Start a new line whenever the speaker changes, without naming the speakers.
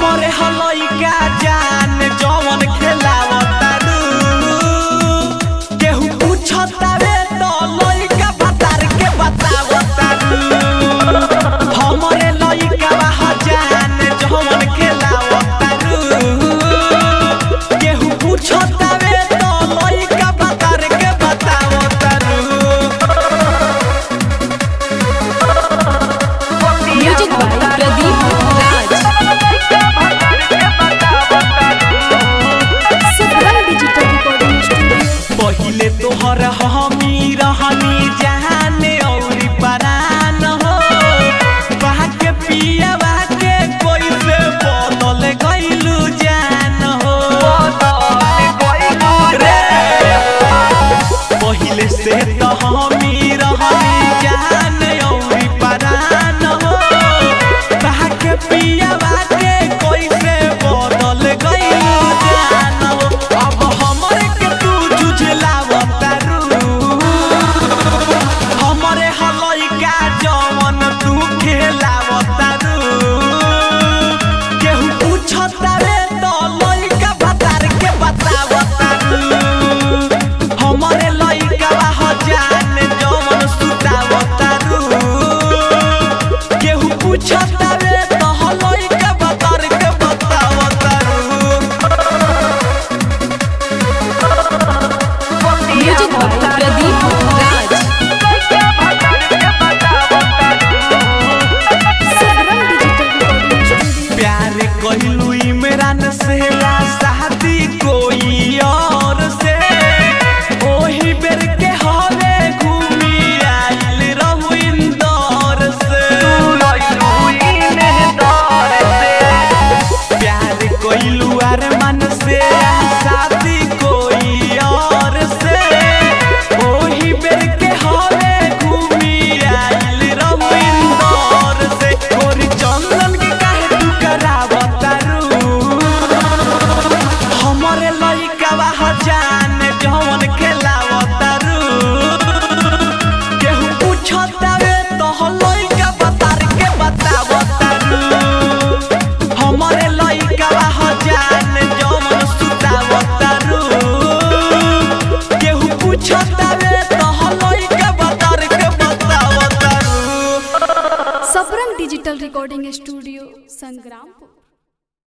हमरे हलई का जान जवन खेलावतारू केहू पूछतावे तो लइका बतार के बतावतारू हमरे लइका बा जान जवन खेलावतारू केहू पूछतावे तो लइका बतार के बतावतारू।
Music by Pradeep Raj. Sabrang digital recording studio.
पहिले तोहर हमी रहनी जाने औरी परान हो बहा के पिया बहा के कोई से बदल गइलू जान हो पहिले से तो हमी रहनी जाने औरी परान हो बहा के पिया बहा के कोई से बदल गइलू जान हो अब हमरे के तू जुझलावतारू हमरे हलई का जवन तू खेलावतारू केहू पूछतावे तो लइका बतार के बतावतारू हमरे लइका बा जान जवन सुतावतारू केहू पूछतावे तो लइका बतार के बतावतारू।
Music by Pradeep Raj. Sabrang digital recording studio.
प्यार कहलू इमरान से शादी कोई और से ओही बेर के हवे घूमी आइल रहू इंदौर से प्यार कहलू अरमान से शादी कोई और से ओही बेर के हवे घूमी आइल रहू इंदौर से गोरी चंदन के काहे तू करावतारू हमरे लइका बा जान जवन खेलावतारू केहू पूछतावे तो लइका बतार के बतावतारू हमरे लइका बा जान जवन सुतावतारू केहू पूछतावे तो लइका बतार के बतावतारू।
Sabrang digital recording studio Sangrampur.